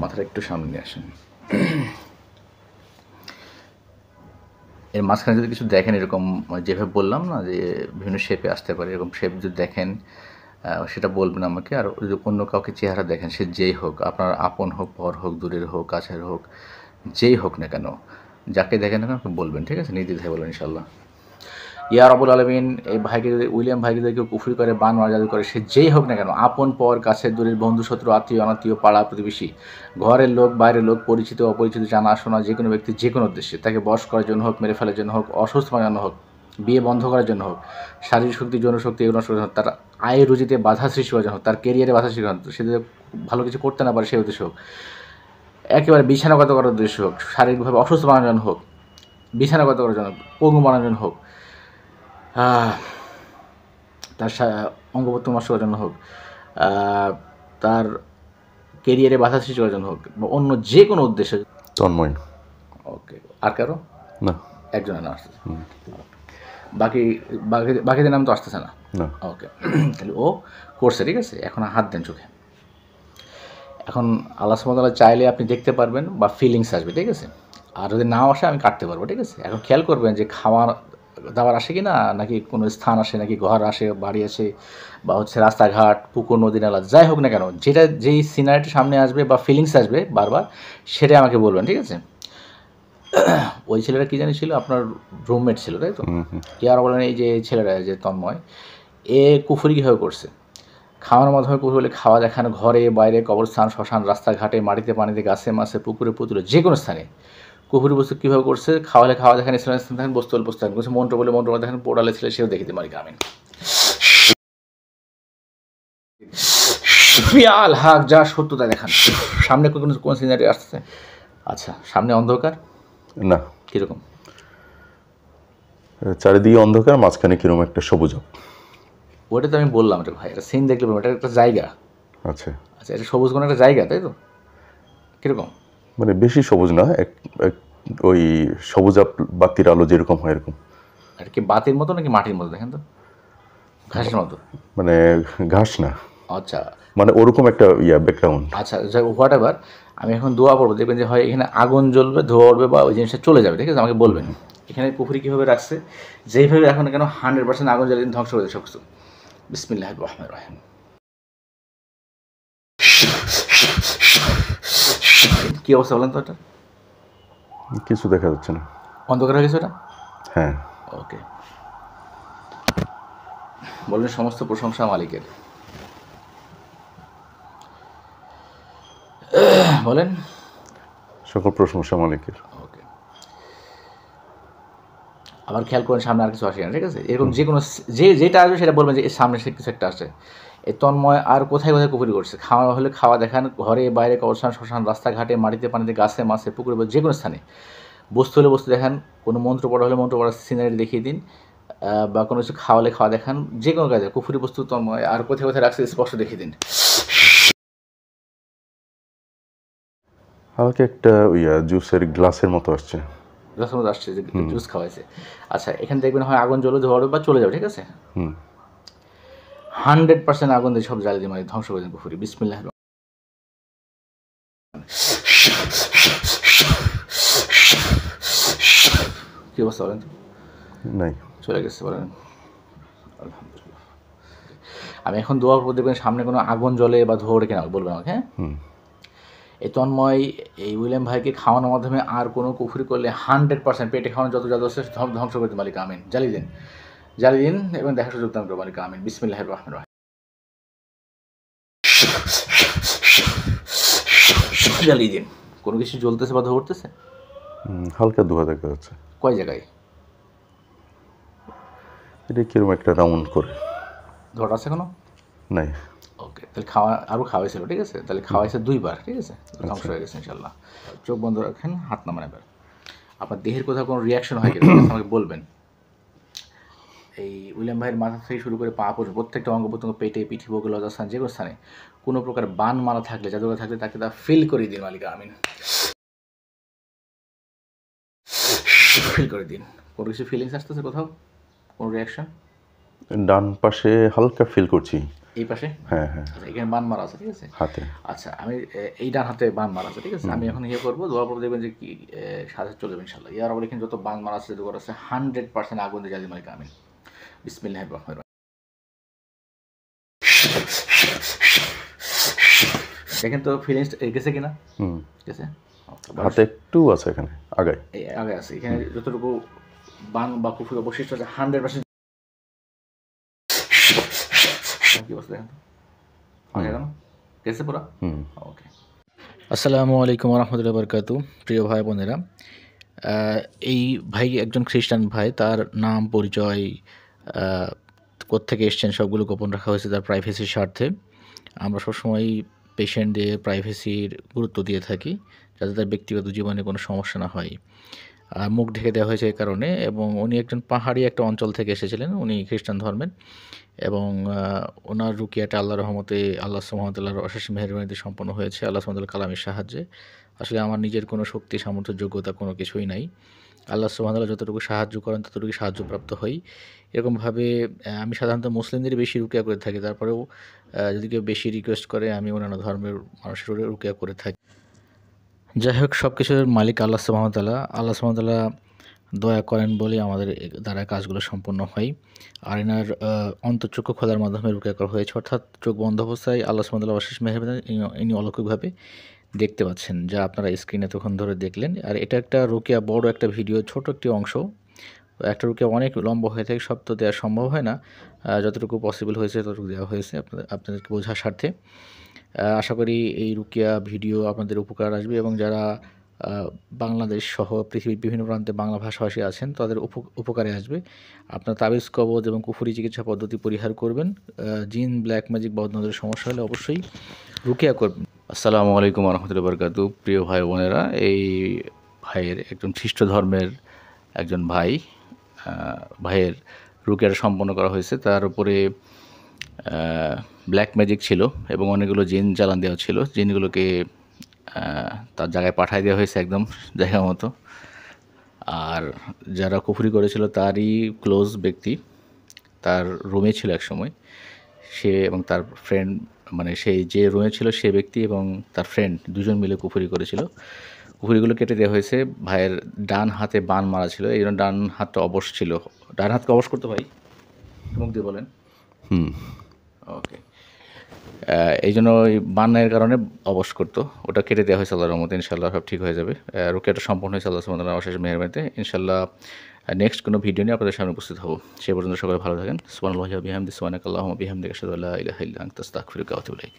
মাথাটা একটু সামনে নিয়ে আসেন। এর মাঝখানে যদি কিছু দেখেন এরকম যেভাবে বললাম না যে বিভিন্ন শেপে আসতে পারে, এরকম শেপ যদি দেখেন সেটা বলবেন আমাকে। আর যদি অন্য কাউকে চেহারা দেখেন, সে যেই হোক, আপনার আপন হোক, পর হোক, দূরের হোক, কাছের হোক, যেই হোক না কেন, যাকে দেখেন না কেন আপনি বলবেন, ঠিক আছে? নির্দ্বিধায় বলবেন ইনশাল্লাহ। ইয়া রাব্বুল আলামিন, এই ভাইকে যদি উইলিয়াম ভাইকে যদি কেউ কুফরি করে, বান মারা জাদু করে, সে যেই হোক না কেন, আপন পর, কাছের দূরের, বন্ধু শত্রু, আত্মীয় অনাত্মীয়, পাড়া প্রতিবেশী, ঘরের লোক, বাইরের লোক, পরিচিত অপরিচিত, জানাশোনা যে কোনো ব্যক্তি যে কোনো উদ্দেশ্যে, তাকে বশ করার জন্য হোক, মেরে ফেলার জন্য হোক, অসুস্থ বানানো হোক, বিয়ে বন্ধ করার জন্য হোক, শারীরিক শক্তি, যৌন শক্তি এগুলো নষ্ট করার জন্য হোক, তার আয় রুজিতে বাধা সৃষ্টি করার জন্য হোক, তার কেরিয়ারে বাধা সৃষ্টি করার জন্য, সে যদি ভালো কিছু করতে না পারে সেই উদ্দেশ্য হোক, একেবারে বিছানাগত করার উদ্দেশ্য হোক, শারীরিকভাবে অসুস্থ বানানোর জন্য হোক, বিছানাগত করার জন্য, পঙ্গু বানানোর জন্য হোক, তার অঙ্গপ্রত্যঙ্গ নষ্ট করার জন্য হোক, তার কেরিয়ারে বাধা সৃষ্টি করার জন্য হোক, বা অন্য যে কোনো উদ্দেশ্যে। তন্ময়। ওকে, আর কারো? না, একজনের নাম আসতেছে। বাকি বাকিদের নাম তো আসতেছে না। ওকে, তাহলে ও করছে, ঠিক আছে? এখন হাত দেন চোখে। এখন আল্লাহ সুবহানাহু ওয়া তাআলা চাইলে আপনি দেখতে পারবেন বা ফিলিংস আসবে, ঠিক আছে? আর যদি নাও আসে আমি কাটতে পারবো, ঠিক আছে? এখন খেয়াল করবেন যে খাওয়ার দাবার আসে কি না, নাকি কোনো স্থান আসে, নাকি ঘর আসে, বাড়ি আসে, বা হচ্ছে রাস্তাঘাট, পুকুর, নদী, নালা, যাই হোক না কেন, যেটা যেই সিনারিটি সামনে আসবে বা ফিলিংস আসবে বারবার, সেটাই আমাকে বলবেন, ঠিক আছে? ওই ছেলেটা কী জানি ছিল, আপনার রুমমেট ছিল, তাই তো? ইয়ার বলেন এই যে ছেলেটা যে তন্ময়, এ কুফরি কীভাবে করছে? খাওয়ানোর মাধ্যমে কুফরি বলে খাওয়া দেখানো, ঘরে বাইরে, কবরস্থান, শ্মশান, রাস্তাঘাটে, মাটিতে পানিতে, গাছে মাছে, পুকুরে পুতুলে, যে কোনো স্থানে কুফরি বস্তু কীভাবে করছে? খাওয়ালে খাওয়া দেখেন, ইসলাম দেখেন, বস্তু হলে বস্তু দেখেন, কিছু মন্ত্র বলে মন্ত্র দেখেন, পোড়ালে ছেলে সেও দেখিতে মালিক আমিন। আল হাক, যা সত্য তাই দেখান। সামনে কোন সিনারি আসছে? আচ্ছা, সামনে অন্ধকার না, কীরকম? চারিদিকে অন্ধকার, মাঝখানে কিরকম একটা সবুজ। ওটা তো আমি বললাম রে ভাই, এটা সিন দেখলে এটা একটা জায়গা। আচ্ছা আচ্ছা, এটা সবুজ কোনো একটা জায়গা, তাই তো? কীরকম? মানে বেশি সবুজ না, ওই সবুজ বাতির আলো যেরকম হয় এরকম। এটা কি বাতির মতো নাকি মাটির মতো? দেখেন তো, ঘাসের মতো? মানে ঘাস না, আচ্ছা মানে ওরকম একটা ব্যাকগ্রাউন্ড। আচ্ছা, হোয়াট এভার, আমি এখন দোয়া করবো, দেখবেন যে হয় এখানে আগুন জ্বলবে, ধোয়া উঠবে, বা ওই জিনিসটা চলে যাবে, ঠিক আছে? আমাকে বলবেন এখানে পুকুরি কীভাবে রাখছে, যেইভাবে এখন কেন 100% আগুন জ্বালিয়ে ধ্বংস করে দেয় সব কিছু। বিসমিল্লাহির রহমানির রহিম। কী অবস্থা বলেন তো? এটা কিছু দেখা যাচ্ছে না, অন্ধকার হয়ে গেছে এটা? হ্যাঁ। ওকে, বললেন সমস্ত প্রশংসা মালিকের। বলেন সকল প্রশংসা মালিকের। ওকে, আবার খেয়াল করেন সামনে আর কিছু আসে না, ঠিক আছে? এরকম যে কোনো যেটা আসবে সেটা বলবেন যে এর সামনে সে কিছু একটা আসে। এই তন্ময় আর কোথায় কোথায় কুফরি করছে? খাওয়া হলে খাওয়া দেখান, ঘরে বাইরে, কবরস্থান, শ্মশান, রাস্তাঘাটে, মাটিতে পানিতে, গাছে মাছে, পুকুরে যে কোনো স্থানে, বস্তু হলে বস্তু দেখান, কোনো মন্ত্র পড়া হলে মন্ত্র পড়ার সিনারি দেখিয়ে দিন, বা কোনো কিছু খাওয়ালে খাওয়া দেখান, যে কোনো কাজে কুফরি বস্তু তন্ময় আর কোথায় কোথায় রাখছে স্পষ্ট দেখিয়ে দিন। হালকা একটা জুসের গ্লাসের মতো আসছে, গ্লাসের মতো আসছে, যে জুস খাওয়াইছে। আচ্ছা, এখানে দেখবেন হয় আগুন জ্বলে ধোয়া বা চলে যাবে, ঠিক আছে? 100% আগুন দিয়ে সব জ্বালিয়ে দিয়ে মানে ধ্বংস করে দেন পুকুরি। বিসমিল্লাহ। কি অবস্থা বলেন? নাই, চলে গেছে, বলেন আলহামদুলিল্লাহ। আমি এখন দোয়া করবো, দেখবেন সামনে কোনো আগুন জ্বলে বা ধোয়া ওঠে কিনা বলবেন আমাকে, হ্যাঁ? এই তন্ময় এই উইলিয়াম ভাইকে খাওয়ানোর মাধ্যমে আর কোনো কুফরি করলে 100% পেটে খাওয়ানো যত জাদু আছে ধ্বংস করতে মালিক আমিন। জ্বালিয়ে দিন এবং দেখা সুযোগ দান করো মালিক আমিন। বিসমিল্লাহির রহমানির রহিম। জ্বালিয়ে দিন। কোনো কিছু জ্বলতেছে বা ধোয়া উঠতেছে? হালকা ধোঁয়া দেখা যাচ্ছে। কয় জায়গায়? এটা কিরকম একটা রাউন্ড করে। ধোয়াটা আছে কোনো? নাই। ওকে, তাহলে আরও খাওয়াইছিল, ঠিক আছে? তাহলে খাওয়াইছে 2 বার, ঠিক আছে? ধ্বংস হয়ে গেছে ইনশাল্লাহ। চোখ বন্ধ রাখেন, হাত নামান এবার। আপনার দেহের কোথাও কোনো রিয়াকশন হয় কিনা আমাকে বলবেন। এই উইলিয়াম ভাইয়ের মাথা থেকে শুরু করে পা পর্যন্ত প্রত্যেকটা অঙ্গ প্রত্যঙ্গ, পেটে, পিঠে, বুকে, লজ্জাস্থান, যে কোনো স্থানে কোনো প্রকার বান মারা থাকলে, জাদুঘর থাকলে, তাকে তা ফিল করে দিন মালিক আমিন। ফিল করে দিন। কোনো কিছু ফিলিংস আসতেছে কোথাও? কোনো রিয়াকশন? ডান পাশে হালকা ফিল করছি, এই পাশে? হ্যাঁ হ্যাঁ আচ্ছা, এখানে বান মারা আছে, ঠিক আছে? হাতে। আচ্ছা, আমি এই ডান হাতে বান মারা আছে, ঠিক আছে? আমি এখন ইয়ে করবো, দেওয়ার পর দেখবেন যে কি সাথে চলে যাবে ইনশাল্লাহ। ইয়ার আবার এখানে যত বান মারা আছে, দোকান আছে 100% আগুন দিয়ে জালি মালিক আমিন। বিসমিল্লাহির রহমানির রহিম। দেখেন তো ফিলিংস গেছে কিনা? গেছে। হাতে একটু আছে এখানে আগায়, এই আগে আছে এখানে যতটুকু বান বা কুফুরি অবশিষ্ট আছে 100%। কি অবস্থা দেখেন তো, আগে কেন গেছে পুরা? ওকে। আসসালামু আলাইকুম রহমতুল্লাহ বরকাতু। প্রিয় ভাই বোনেরা, এই ভাই একজন খ্রিস্টান ভাই, তার নাম পরিচয় কোত্থেকে এসছেন সবগুলো গোপন রাখা হয়েছে তার প্রাইভেসির স্বার্থে। আমরা সবসময়ই পেশেন্টদের প্রাইভেসির গুরুত্ব দিয়ে থাকি, যাতে তার ব্যক্তিগত জীবনে কোনো সমস্যা না হয়। মুখ ঢেকে দেওয়া হয়েছে এই কারণে, এবং উনি একজন পাহাড়ি একটা অঞ্চল থেকে এসেছিলেন, উনি খ্রিস্টান ধর্মের, এবং ওনার রুকিয়াটা আল্লাহর রহমতে আল্লাহ সুবহানাহু ওয়া তাআলার অশেষ মেহেরবানিতে সম্পন্ন হয়েছে, আল্লাহ সুবহানাহু ওয়া তাআলার কালামের সাহায্যে। আসলে আমার নিজের কোনো শক্তি, সামর্থ্য, যোগ্যতা কোনো কিছুই নাই। আল্লাহ সুবহানাহু ওয়া তাআলা যতটুকু সাহায্য করেন ততটুকু সাহায্যপ্রাপ্ত হই। এরকমভাবে আমি সাধারণত মুসলিমদেরই বেশি রুকিয়া করে থাকি। তারপরেও যদি কেউ বেশি রিকোয়েস্ট করে, আমি অন্যান্য ধর্মের মানুষের রুকিয়া করে থাকি। যাই হোক, সব কিছুর মালিক আল্লাহ সুবহানাহু ওয়া তাআলা। আল্লাহ সুবহানাহু ওয়া তাআলা দয়া করেন বলে আমাদের দ্বারা কাজগুলো সম্পন্ন হয়। আর এনার অন্তঃচক্ষু খোলার মাধ্যমে রুকিয়া করা হয়েছে, অর্থাৎ চোখ বন্ধ অবস্থায় আল্লাহ সুবহানাহু ওয়া তাআলার অশেষ মেহেরবানি ইনি অলৌকিকভাবে দেখতে পাচ্ছেন, যা আপনারা স্ক্রিনে এতক্ষণ ধরে দেখলেন। আর এটা একটা রুকিয়া, বড় একটা ভিডিও, ছোট একটি অংশ। একটা রুকিয়া অনেক লম্বা হয়ে থাকে, সব তো দেওয়া সম্ভব হয় না। যতটুকু পসিবল হয়েছে ততটুকু দেওয়া হয়েছে আপনাদেরকে বোঝার স্বার্থে। আশা করি এই রুকিয়া ভিডিও আপনাদের উপকার আসবে, এবং যারা বাংলাদেশ সহ পৃথিবীর বিভিন্ন প্রান্তে বাংলা ভাষাভাষী আছেন তাদের উপকারে আসবে। আপনার তাবিজ কবজ এবং কুফরি চিকিৎসা পদ্ধতি পরিহার করবেন। জিন, ব্ল্যাক ম্যাজিক বা অন্যদের সমস্যা হলে অবশ্যই রুকিয়া করবেন। আসসালামু আলাইকুম রহমতুল্লাহ বরকাতু। প্রিয় ভাই বোনেরা, এই ভাইয়ের একজন খ্রিস্ট ধর্মের একজন ভাইয়ের রুকিয়াটা সম্পন্ন করা হয়েছে। তার উপরে ব্ল্যাক ম্যাজিক ছিল এবং অনেকগুলো জিন চালান দেওয়া ছিল। জিনগুলোকে তার জায়গায় পাঠিয়ে দেওয়া হয়েছে একদম জায়গা মতো। আর যারা কুফরি করেছিল তারই ক্লোজ ব্যক্তি তার রুমে ছিল একসময়, সে এবং তার ফ্রেন্ড, মানে সেই যে রুমে ছিল সে ব্যক্তি এবং তার ফ্রেন্ড দুজন মিলে কুফরি করেছিল। কুফরিগুলো কেটে দেওয়া হয়েছে। ভাইয়ের ডান হাতে বান মারা ছিল, এই জন্য ডান হাতটা অবশ ছিল। ডান হাতকে অবশ করতে ভাই, মুখ দিয়ে বলেন। ওকে। এই জন্য ওই বানের কারণে অবশ করতো, ওটা কেটে দেওয়া হয়েছে আল্লাহর রহমতে। ইনশাল্লাহ সব ঠিক হয়ে যাবে। রুকিয়াটা সম্পূর্ণ হয়েছে আল্লাহ সুবহানাহু ওয়া তাআলার অশেষ মেহেরবানিতে। ইনশাল্লাহ নেক্সট কোনো ভিডিও নিয়ে আপনাদের সামনে উপস্থিত হব। সে পর্যন্ত সকলে ভালো থাকেন। সুবহানাল্লাহি ওয়া বিহামদিহি, সুবহানাকাল্লাহুম্মা বিহামদিকা, আশহাদু আল্লা ইলাহা ইল্লা আনতা, আস্তাগফিরুকা ওয়া আতুবু ইলাইক।